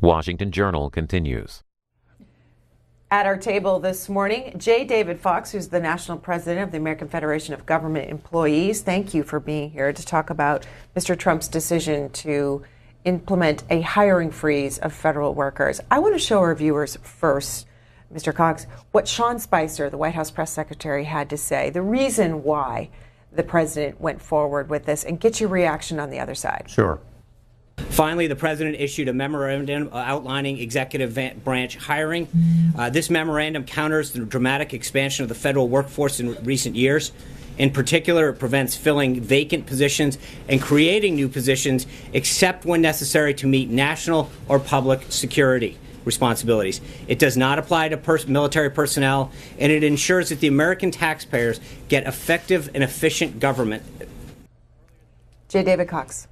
Washington Journal continues. At our table this morning, J. David Fox, who's the national president of the American Federation of Government Employees. Thank you for being here to talk about Mr. Trump's decision to implement a hiring freeze of federal workers. I want to show our viewers first, Mr. Cox, what Sean Spicer, the White House press secretary, had to say, the reason why the president went forward with this, and get your reaction on the other side. Sure. Finally, the president issued a memorandum outlining executive branch hiring. This memorandum counters the dramatic expansion of the federal workforce in recent years. In particular, it prevents filling vacant positions and creating new positions except when necessary to meet national or public security responsibilities. It does not apply to military personnel, and it ensures that the American taxpayers get effective and efficient government. J. David Cox.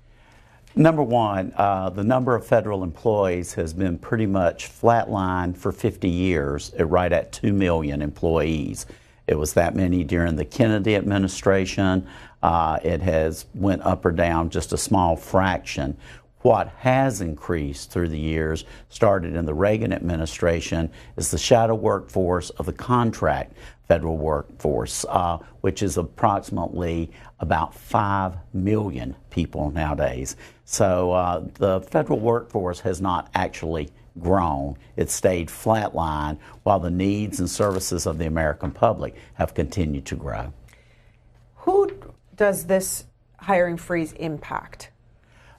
Number one, the number of federal employees has been pretty much flatlined for 50 years, right at 2 million employees. It was that many during the Kennedy administration. It has went up or down just a small fraction. What has increased through the years, started in the Reagan administration, is the shadow workforce of the contract federal workforce, which is approximately about 5 million people nowadays. So the federal workforce has not actually grown. It stayed flatlined while the needs and services of the American public have continued to grow. Who does this hiring freeze impact?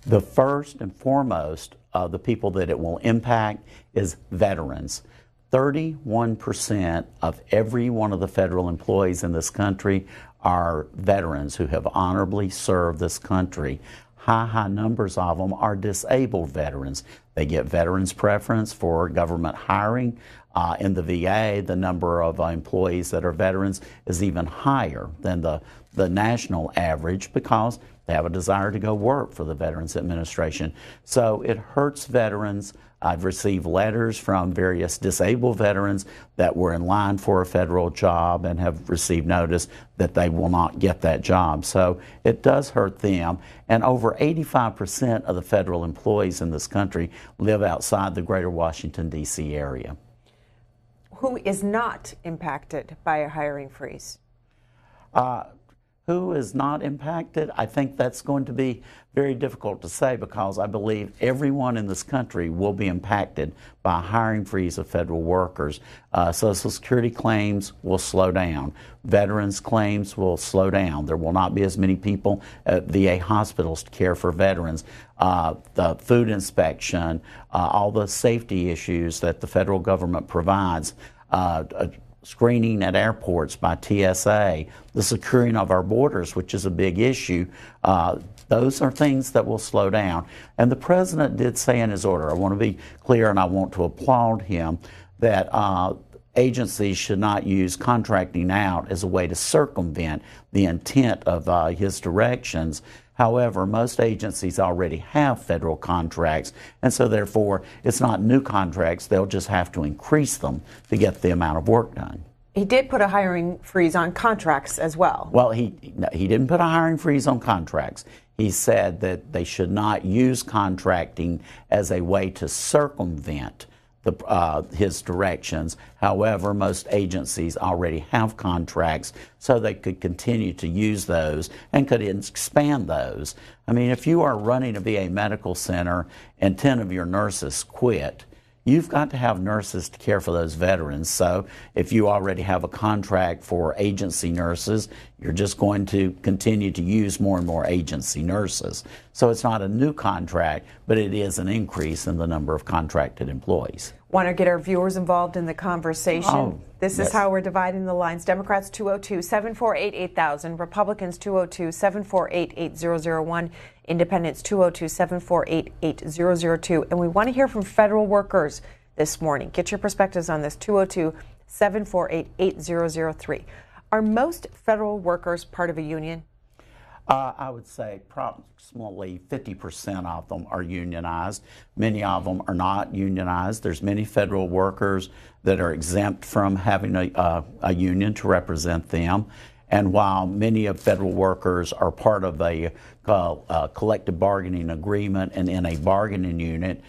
The first and foremost of the people that it will impact is veterans. 31% of every one of the federal employees in this country are veterans who have honorably served this country. High numbers of them are disabled veterans. They get veterans preference for government hiring. In the VA, the number of employees that are veterans is even higher than the national average because they have a desire to go work for the Veterans Administration. So it hurts veterans. I've received letters from various disabled veterans that were in line for a federal job and have received notice that they will not get that job. So it does hurt them. And over 85% of the federal employees in this country live outside the greater Washington, D.C. area. Who is not impacted by a hiring freeze? Who is not impacted? I think that's going to be very difficult to say because I believe everyone in this country will be impacted by a hiring freeze of federal workers. Social Security claims will slow down. Veterans claims will slow down. There will not be as many people at VA hospitals to care for veterans. The food inspection, all the safety issues that the federal government provides, screening at airports by TSA, the securing of our borders, which is a big issue, those are things that will slow down. And the president did say in his order, I want to be clear and I want to applaud him, that agencies should not use contracting out as a way to circumvent the intent of his directions. However, most agencies already have federal contracts, and so therefore it's not new contracts. They'll just have to increase them to get the amount of work done. He did put a hiring freeze on contracts as well. Well, he didn't put a hiring freeze on contracts. He said that they should not use contracting as a way to circumvent his directions. However, most agencies already have contracts, so they could continue to use those and could expand those. I mean, if you are running a VA medical center and 10 of your nurses quit, you've got to have nurses to care for those veterans. So if you already have a contract for agency nurses, you're just going to continue to use more and more agency nurses. So it's not a new contract, but it is an increase in the number of contracted employees. Want to get our viewers involved in the conversation? Oh, this is how we're dividing the lines. Democrats 202-748-8000, Republicans 202-748-8001, Independents 202-748-8002. And we want to hear from federal workers this morning. Get your perspectives on this, 202-748-8003. Are most federal workers part of a union? I would say approximately 50% of them are unionized. Many of them are not unionized. There's many federal workers that are exempt from having a union to represent them. And while many of federal workers are part of a collective bargaining agreement and in a bargaining unit,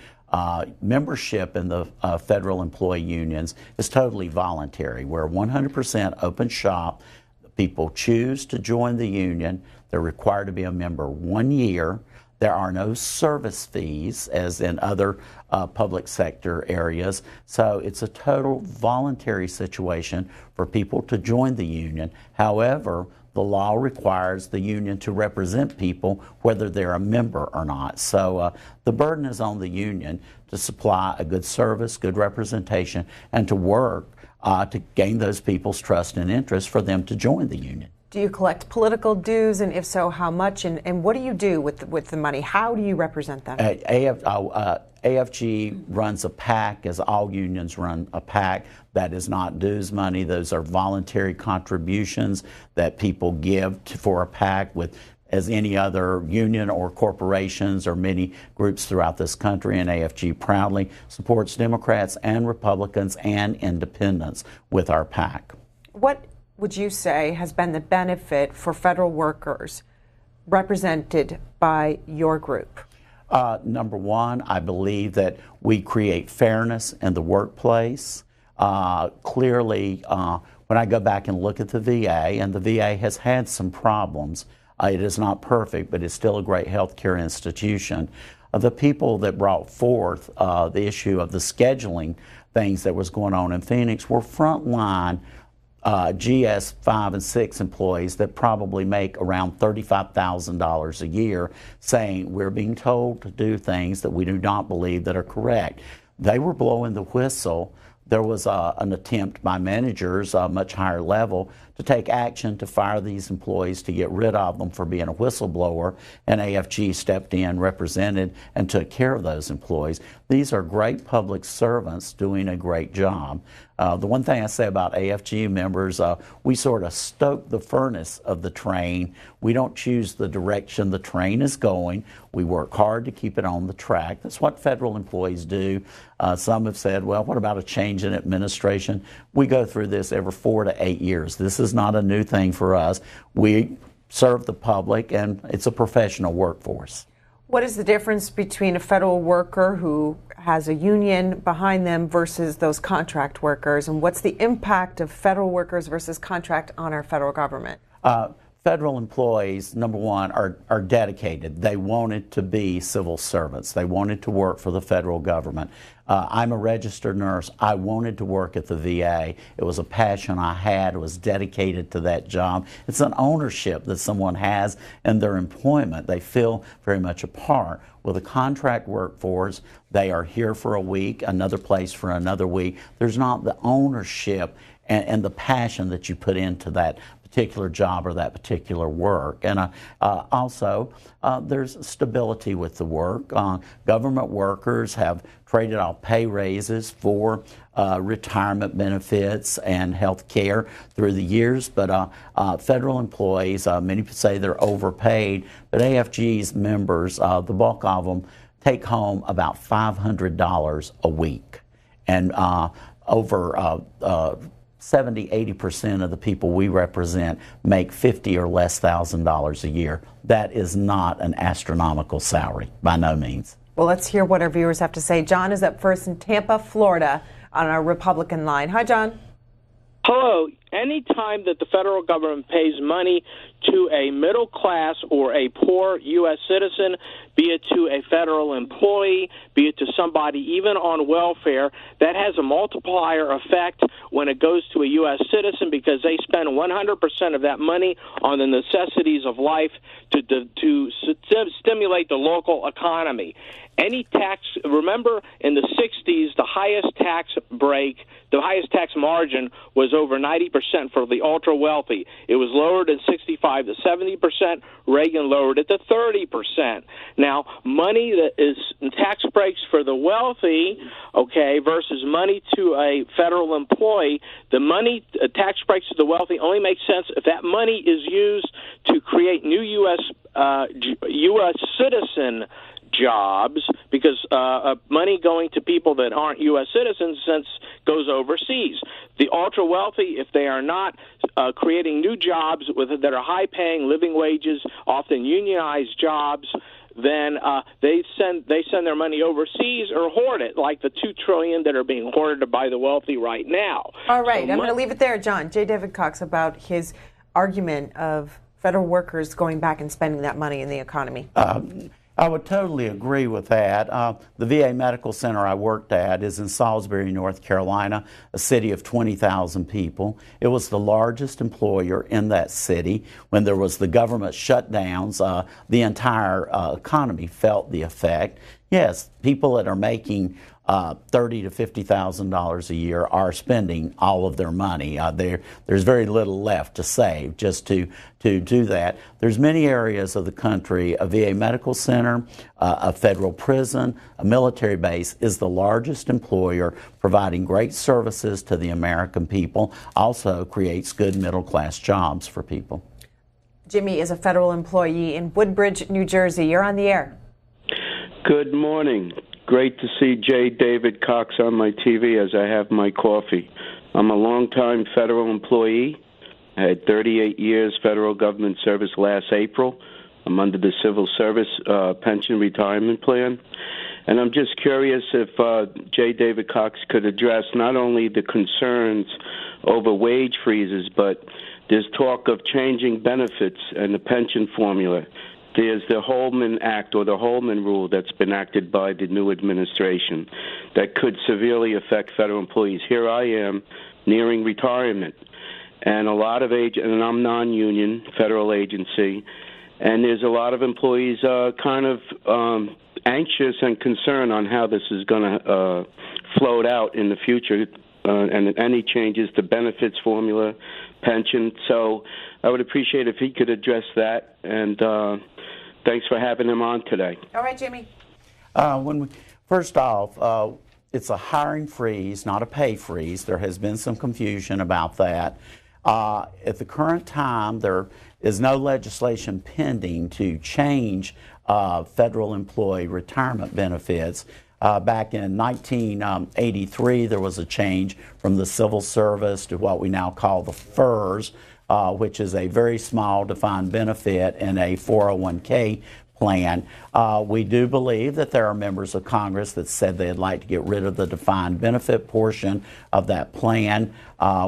Membership in the federal employee unions is totally voluntary. We're 100% open shop. People choose to join the union. They're required to be a member 1 year. There are no service fees as in other public sector areas. So it's a total voluntary situation for people to join the union. However, the law requires the union to represent people whether they're a member or not. So the burden is on the union to supply a good service, good representation, and to work to gain those people's trust and interest for them to join the union. Do you collect political dues, and if so, how much? And what do you do with the money? How do you represent them? AFGE runs a PAC, as all unions run a PAC. That is not dues money. Those are voluntary contributions that people give for a PAC with as any other union or corporations or many groups throughout this country. And AFGE proudly supports Democrats and Republicans and independents with our PAC. What would you say has been the benefit for federal workers represented by your group? Number one, I believe that we create fairness in the workplace. Clearly, when I go back and look at the VA, and the VA has had some problems, it is not perfect, but it's still a great healthcare institution. The people that brought forth the issue of the scheduling things that was going on in Phoenix were frontline GS 5 and 6 employees that probably make around $35,000 a year, saying we're being told to do things that we do not believe that are correct. They were blowing the whistle. There was an attempt by managers, a much higher level, to take action to fire these employees, to get rid of them for being a whistleblower, and AFGE stepped in, represented, and took care of those employees. These are great public servants doing a great job. The one thing I say about AFGE members, we sort of stoke the furnace of the train. We don't choose the direction the train is going. We work hard to keep it on the track. That's what federal employees do. Some have said, well, what about a change in administration? We go through this every 4 to 8 years. This is not a new thing for us. We serve the public, and it's a professional workforce. What is the difference between a federal worker who has a union behind them versus those contract workers, and what's the impact of federal workers versus contract on our federal government? Federal employees, number one, are dedicated. They wanted to be civil servants. They wanted to work for the federal government. I'm a registered nurse. I wanted to work at the VA. It was a passion I had. I was dedicated to that job. It's an ownership that someone has in their employment. They feel very much a part. With a contract workforce, they are here for a week, another place for another week. There's not the ownership and the passion that you put into that particular job or that particular work. And also, there's stability with the work. Government workers have traded off pay raises for retirement benefits and health care through the years, but federal employees, many say they're overpaid, but AFGE's members, the bulk of them, take home about $500 a week. And over 70–80% of the people we represent make $50,000 or less a year. That is not an astronomical salary, by no means. Well, let's hear what our viewers have to say. John is up first in Tampa, Florida, on our Republican line. Hi, John. Hello. Any time that the federal government pays money to a middle class or a poor U.S. citizen, be it to a federal employee, be it to somebody even on welfare, that has a multiplier effect when it goes to a U.S. citizen, because they spend 100% of that money on the necessities of life to stimulate the local economy. Any tax, remember in the 60s, the highest tax break, the highest tax margin was over 90% for the ultra wealthy. It was lowered in 65 to 70%. Reagan lowered it to 30%. Now, money that is tax breaks for the wealthy, okay, versus money to a federal employee, the money tax breaks to the wealthy only makes sense if that money is used to create new U.S. citizen jobs, because money going to people that aren't U.S. citizens since goes overseas. The ultra wealthy, if they are not creating new jobs that are high-paying living wages, often unionized jobs, then they send their money overseas or hoard it, like the $2 trillion that are being hoarded by the wealthy right now. All right, I'm going to leave it there, John. J. David Cox, about his argument of federal workers going back and spending that money in the economy. I would totally agree with that. The VA Medical Center I worked at is in Salisbury, North Carolina, a city of 20,000 people. It was the largest employer in that city. When there was the government shutdowns, the entire economy felt the effect. Yes, people that are making $30,000 to $50,000 a year are spending all of their money. There's very little left to save just to do that. There's many areas of the country, a VA medical center, a federal prison, a military base is the largest employer, providing great services to the American people, also creates good middle-class jobs for people. Jimmy is a federal employee in Woodbridge, New Jersey. You're on the air. Good morning. Great to see J. David Cox on my TV as I have my coffee. I'm a longtime federal employee. I had 38 years federal government service last April. I'm under the Civil Service Pension Retirement Plan. And I'm just curious if J. David Cox could address not only the concerns over wage freezes, but there's talk of changing benefits and the pension formula. There's the Holman Act or the Holman Rule that's been acted by the new administration that could severely affect federal employees. Here I am, nearing retirement, and a lot of and I'm non-union, federal agency, and there's a lot of employees kind of anxious and concerned on how this is going to float out in the future, and any changes to benefits formula, pension. So I would appreciate if he could address that, and thanks for having him on today. All right, Jimmy. First off, it's a hiring freeze, not a pay freeze. There has been some confusion about that. At the current time, there is no legislation pending to change federal employee retirement benefits. Back in 1983, there was a change from the civil service to what we now call the FERS, which is a very small defined benefit in a 401k plan. We do believe that there are members of Congress that said they'd like to get rid of the defined benefit portion of that plan,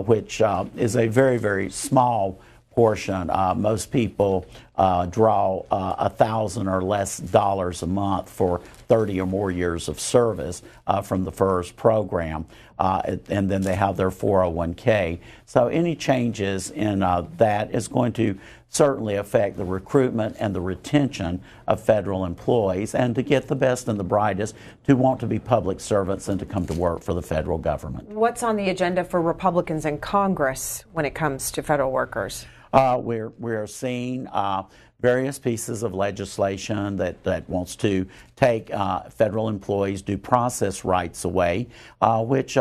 which is a very, very small portion. Most people draw $1,000 or less a month for 30 or more years of service from the FERS program, and then they have their 401k. So any changes in that is going to certainly affect the recruitment and the retention of federal employees, and to get the best and the brightest to want to be public servants and to come to work for the federal government. What's on the agenda for Republicans in Congress when it comes to federal workers? We're seeing various pieces of legislation that wants to take federal employees' due process rights away, which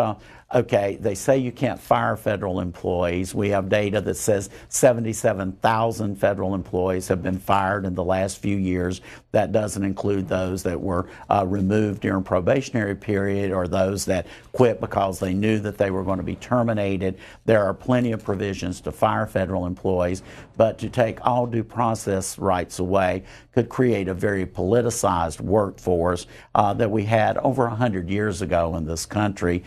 okay, they say you can't fire federal employees. We have data that says 77,000 federal employees have been fired in the last few years. That doesn't include those that were removed during probationary period or those that quit because they knew that they were going to be terminated. There are plenty of provisions to fire federal employees, but to take all due process rights away could create a very politicized workforce that we had over 100 years ago in this country.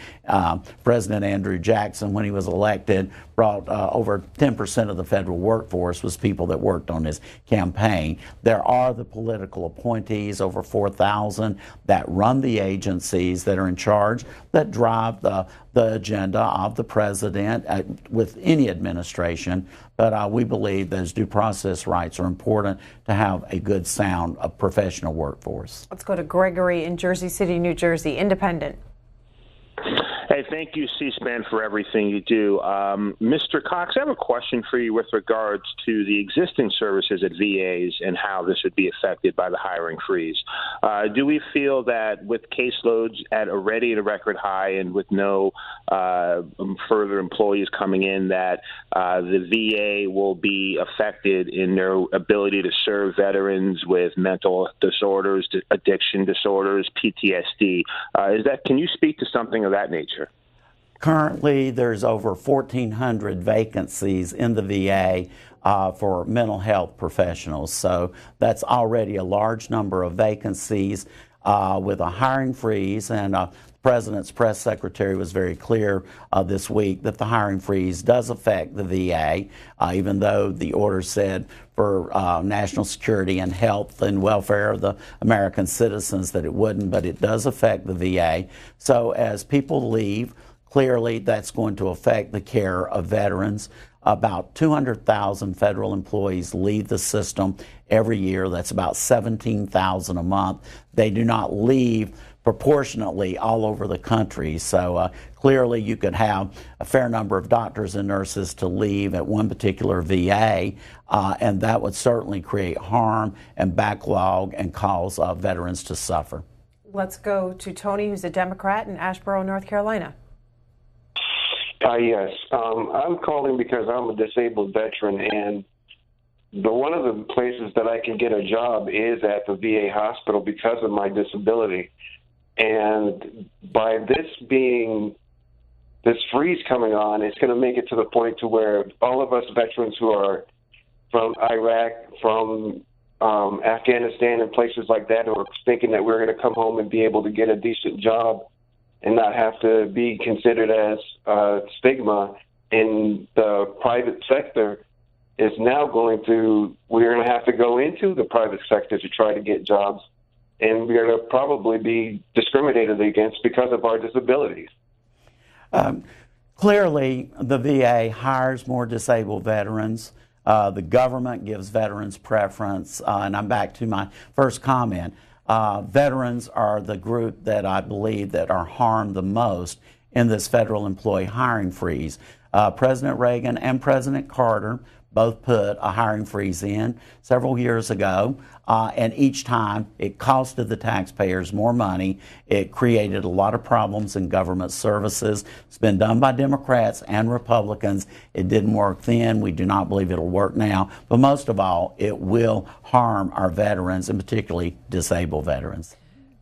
President Andrew Jackson, when he was elected, brought over 10% of the federal workforce was people that worked on his campaign. There are the political appointees, over 4,000, that run the agencies that are in charge, that drive the agenda of the president with any administration. But we believe those due process rights are important to have a good, sound, professional workforce. Let's go to Gregory in Jersey City, New Jersey, independent. Hey, thank you, C-SPAN, for everything you do. Mr. Cox, I have a question for you with regards to the existing services at VAs and how this would be affected by the hiring freeze. Do we feel that with caseloads already at a record high and with no further employees coming in, that the VA will be affected in their ability to serve veterans with mental disorders, addiction disorders, PTSD? Can you speak to something of that nature? Currently, there's over 1,400 vacancies in the VA for mental health professionals. So that's already a large number of vacancies with a hiring freeze. And the President's press secretary was very clear this week that the hiring freeze does affect the VA, even though the order said for national security and health and welfare of the American citizens that it wouldn't, but it does affect the VA. So as people leave, clearly, that's going to affect the care of veterans. About 200,000 federal employees leave the system every year. That's about 17,000 a month. They do not leave proportionately all over the country. So clearly, you could have a fair number of doctors and nurses to leave at one particular VA, and that would certainly create harm and backlog and cause veterans to suffer. Let's go to Tony, who's a Democrat in Asheboro, North Carolina. Yes. I'm calling because I'm a disabled veteran, and one of the places that I can get a job is at the VA hospital because of my disability. And by this freeze coming on, it's going to make it to the point to where all of us veterans who are from Iraq, from Afghanistan and places like that, who are thinking that we're going to come home and be able to get a decent job and not have to be considered as stigma in the private sector, is now we're going to have to go into the private sector to try to get jobs, and we're going to probably be discriminated against because of our disabilities. Clearly, the VA hires more disabled veterans. The government gives veterans preference, and I'm back to my first comment. Veterans are the group that I believe that are harmed the most in this federal employee hiring freeze. President Reagan and President Carter both put a hiring freeze in several years ago, and each time it costed the taxpayers more money. It created a lot of problems in government services. It's been done by Democrats and Republicans. It didn't work then. We do not believe it'll work now. But most of all, it will harm our veterans, and particularly disabled veterans.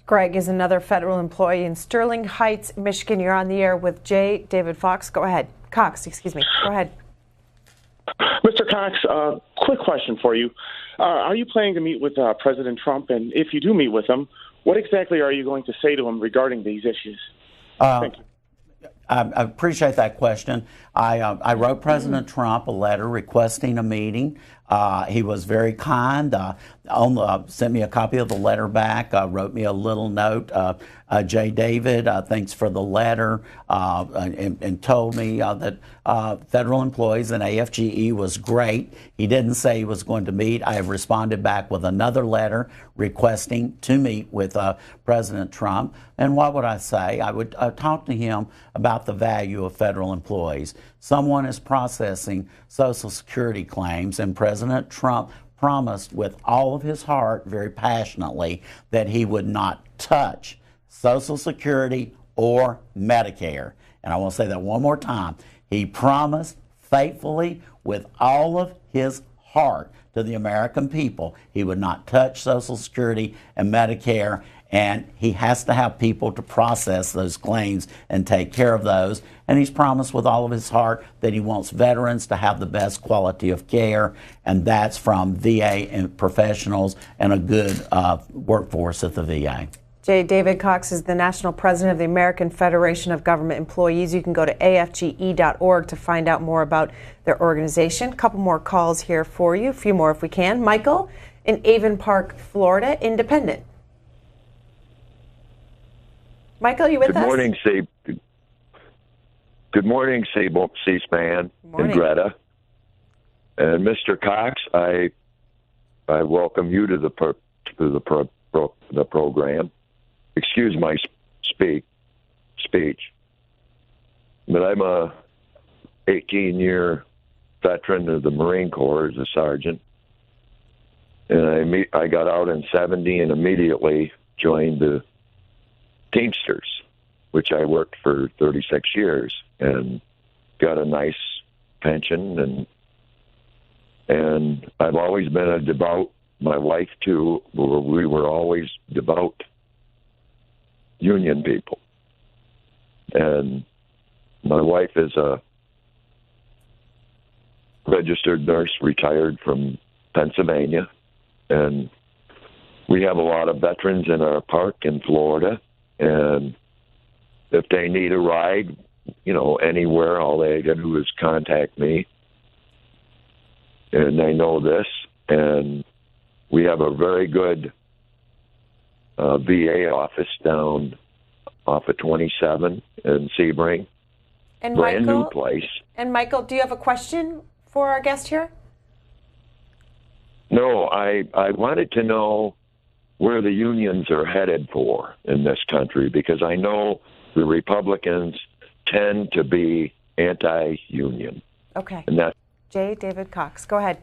Greg is another federal employee in Sterling Heights, Michigan. You're on the air with J. David Fox. Go ahead. Cox, excuse me. Go ahead. Mr. Cox, quick question for you. Are you planning to meet with President Trump? And if you do meet with him, what exactly are you going to say to him regarding these issues? Thank you. I appreciate that question. I wrote President Trump a letter requesting a meeting. He was very kind, sent me a copy of the letter back, wrote me a little note. J. David, thanks for the letter, and told me that federal employees and AFGE was great. He didn't say he was going to meet. I have responded back with another letter requesting to meet with President Trump. And what would I say? I would talk to him about the value of federal employees. Someone is processing Social Security claims, and President Trump promised with all of his heart, very passionately, that he would not touch Social Security or Medicare. And I want to say that one more time. He promised faithfully with all of his heart to the American people he would not touch Social Security and Medicare, and he has to have people to process those claims and take care of those. And he's promised with all of his heart that he wants veterans to have the best quality of care, and that's from VA and professionals and a good workforce at the VA. J. David Cox is the national president of the American Federation of Government Employees. You can go to afge.org to find out more about their organization. A couple more calls here for you, a few more if we can. Michael in Avon Park, Florida, independent. Michael, you with us? Good morning, C-SPAN and Greta. And Mr. Cox, I welcome you to the program. Excuse my speech, but I'm a 18-year veteran of the Marine Corps as a sergeant, and I got out in '70 and immediately joined the Teamsters, which I worked for 36 years and got a nice pension, and I've always been a devout. My wife too. We were always devout Union people, and My wife is a registered nurse, retired from Pennsylvania, and we have a lot of veterans in our park in Florida, and if they need a ride, anywhere, all they got to do is contact me, and they know this, and we have a very good VA office down off of 27 in Sebring. And Brand Michael, new place. And Michael, do you have a question for our guest here? No, I wanted to know where the unions are headed for in this country, because I know the Republicans tend to be anti-union. Okay. And that. J. David Cox, go ahead.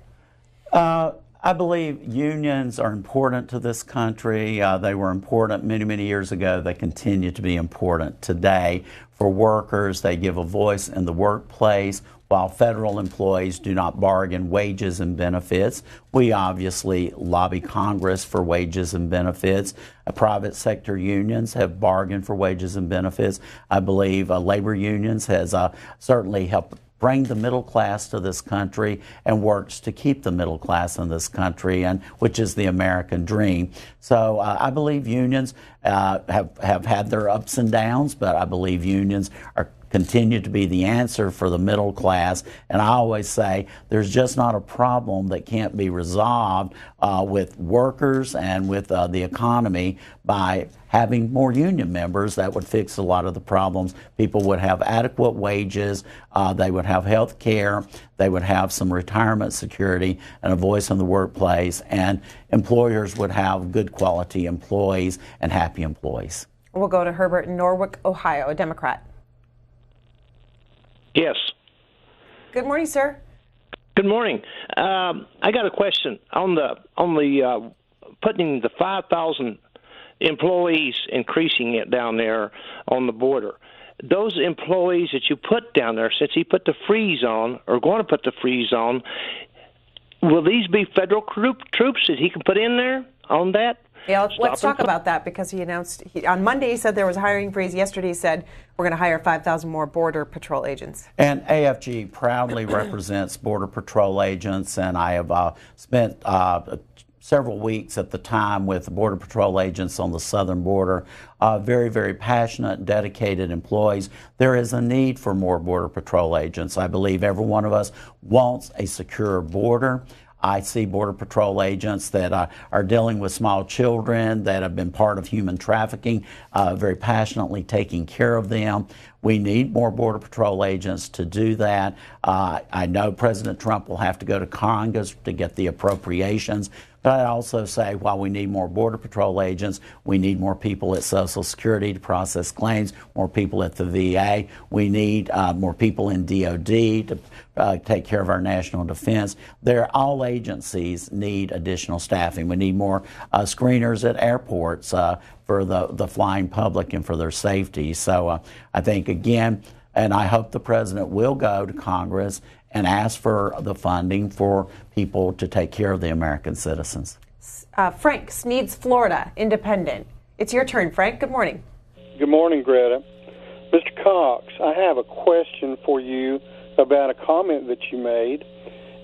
I believe unions are important to this country. They were important many, many years ago. They continue to be important today. For workers, they give a voice in the workplace. While federal employees do not bargain wages and benefits, we obviously lobby Congress for wages and benefits. Private sector unions have bargained for wages and benefits. I believe labor unions has certainly helped bring the middle class to this country and works to keep the middle class in this country, and which is the American dream. So I believe unions have had their ups and downs, but I believe unions continue to be the answer for the middle class. And I always say there's just not a problem that can't be resolved with workers and with the economy by having more union members. That would fix a lot of the problems. People would have adequate wages, they would have health care, they would have some retirement security and a voice in the workplace, and employers would have good quality employees and happy employees. We'll go to Herbert in Norwalk, Ohio, a Democrat. Yes. Good morning, sir. Good morning. I got a question on the putting the 5,000 employees, increasing it down there on the border. Those employees that you put down there, since he put the freeze on, or going to put the freeze on, will these be federal troops that he can put in there on that? Yeah, let's talk about that, because he announced on Monday he said there was a hiring freeze. Yesterday he said we're going to hire 5,000 more Border Patrol agents. And AFGE proudly represents Border Patrol agents, and I have spent several weeks at the time with Border Patrol agents on the southern border. Very, very passionate, dedicated employees. There is a need for more Border Patrol agents. I believe every one of us wants a secure border. I see Border Patrol agents that are dealing with small children that have been part of human trafficking, very passionately taking care of them. We need more Border Patrol agents to do that. I know President Trump will have to go to Congress to get the appropriations. But I also say, while we need more Border Patrol agents, we need more people at Social Security to process claims, more people at the VA. We need more people in DOD to take care of our national defense. All agencies need additional staffing. We need more screeners at airports for the flying public and for their safety. So I think, again, and I hope the president will go to Congress and ask for the funding for people to take care of the American citizens. Frank, Sneeds, Florida, independent. It's your turn, Frank. Good morning. Good morning, Greta. Mr. Cox, I have a question for you about a comment that you made,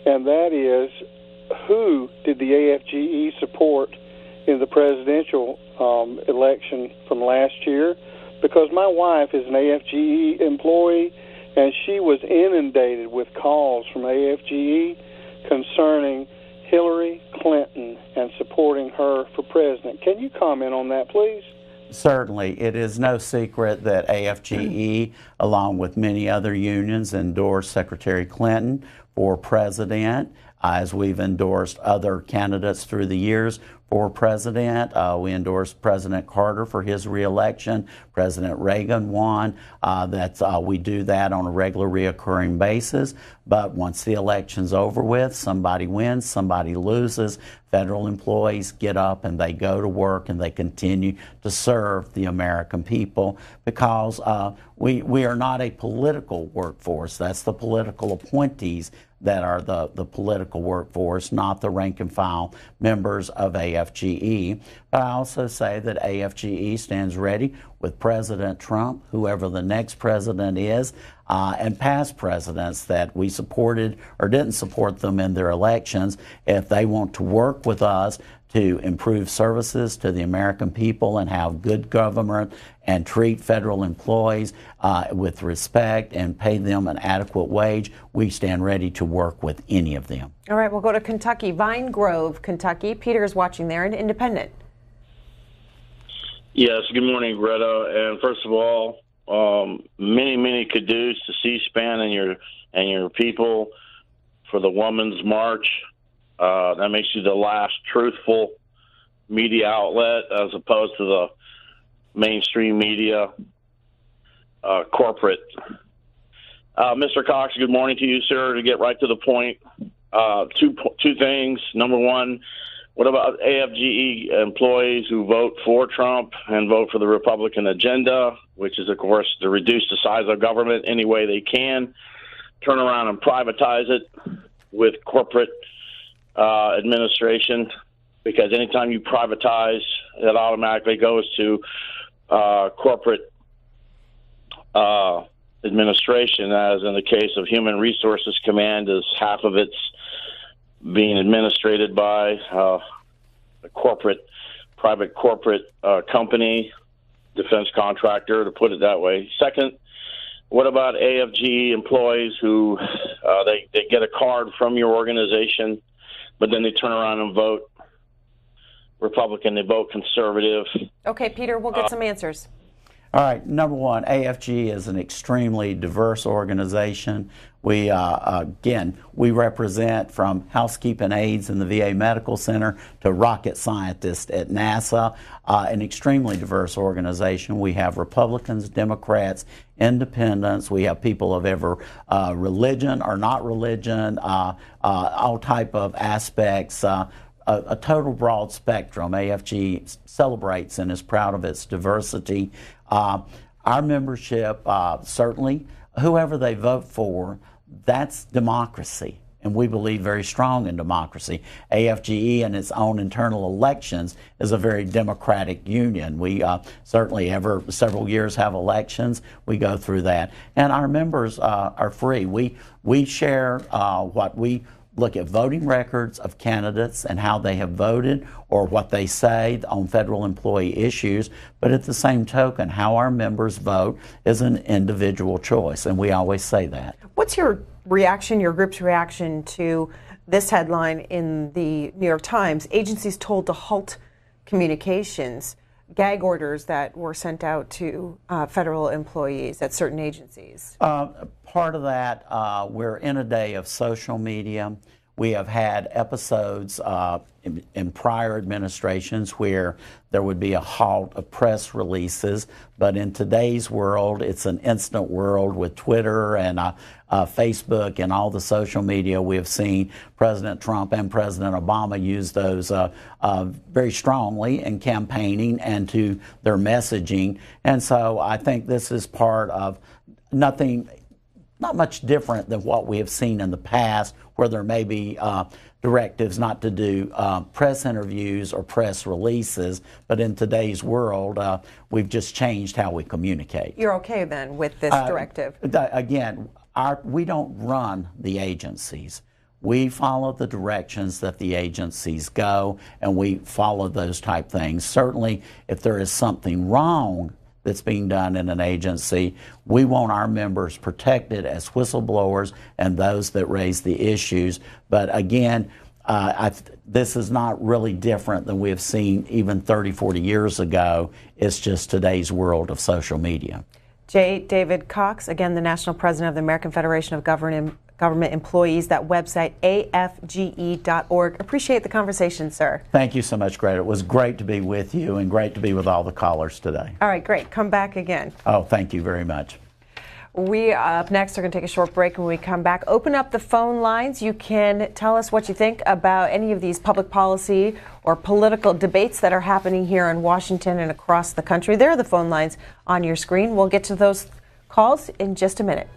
and that is, who did the AFGE support in the presidential election from last year? Because my wife is an AFGE employee, and she was inundated with calls from AFGE concerning Hillary Clinton and supporting her for president. Can you comment on that, please? Certainly. It is no secret that AFGE, along with many other unions, endorsed Secretary Clinton for president, as we've endorsed other candidates through the years for president. We endorsed President Carter for his reelection. President Reagan won. We do that on a regular reoccurring basis. But once the election's over with, somebody wins, somebody loses. Federal employees get up and they go to work and they continue to serve the American people, because we are not a political workforce. That's the political appointees that are the political workforce, not the rank and file members of AFGE. AFGE, but I also say that AFGE stands ready with President Trump, whoever the next president is, and past presidents that we supported or didn't support them in their elections. If they want to work with us to improve services to the American people and have good government and treat federal employees with respect and pay them an adequate wage, we stand ready to work with any of them. All right, we'll go to Kentucky, Vine Grove, Kentucky. Peter is watching there, an independent. Yes, good morning, Greta. And first of all, many kudos to C-SPAN and your people for the Women's March. That makes you the last truthful media outlet as opposed to the mainstream media corporate. Mr. Cox, good morning to you, sir. To get right to the point, two things. Number one, what about AFGE employees who vote for Trump and vote for the Republican agenda, which is, of course, to reduce the size of government any way they can, turn around and privatize it with corporate administration? Because anytime you privatize, it automatically goes to corporate administration, as in the case of Human Resources Command, is half of it's being administrated by a private corporate company, defense contractor, to put it that way. Second, what about AFGE employees who they get a card from your organization, but then they turn around and vote Republican, they vote conservative? Okay, Peter, we'll get some answers. All right, number one, AFGE is an extremely diverse organization. We, again, we represent from housekeeping aides in the VA Medical Center to rocket scientists at NASA, an extremely diverse organization. We have Republicans, Democrats, independents. We have people of every religion or not religion, all type of aspects. A total broad spectrum. AFGE celebrates and is proud of its diversity. Our membership, certainly, whoever they vote for, that's democracy, and we believe very strong in democracy. AFGE and its own internal elections is a very democratic union. We certainly every several years have elections. We go through that, and our members are free. We share what we look at voting records of candidates and how they have voted or what they say on federal employee issues, but at the same token, how our members vote is an individual choice, and we always say that. What's your reaction, your group's reaction to this headline in the New York Times? Agencies told to halt communications, gag orders that were sent out to federal employees at certain agencies. Part of that, we're in a day of social media. We have had episodes in prior administrations where there would be a halt of press releases, but in today's world, it's an instant world with Twitter and Facebook and all the social media. We have seen President Trump and President Obama use those very strongly in campaigning and to their messaging. And so I think this is part of not much different than what we have seen in the past, where there may be directives not to do press interviews or press releases, but in today's world, we've just changed how we communicate. You're okay then with this directive? Again, we don't run the agencies. We follow the directions that the agencies go, and we follow those type things. Certainly, if there is something wrong that's being done in an agency, we want our members protected as whistleblowers and those that raise the issues. But again, this is not really different than we have seen even 30, 40 years ago. It's just today's world of social media. J. David Cox, again, the National President of the American Federation of Government Employees, that website, afge.org. Appreciate the conversation, sir. Thank you so much, Greta. It was great to be with you and great to be with all the callers today. All right, great. Come back again. Oh, thank you very much. We, up next, are going to take a short break. When we come back, open up the phone lines. You can tell us what you think about any of these public policy or political debates that are happening here in Washington and across the country. There are the phone lines on your screen. We'll get to those calls in just a minute.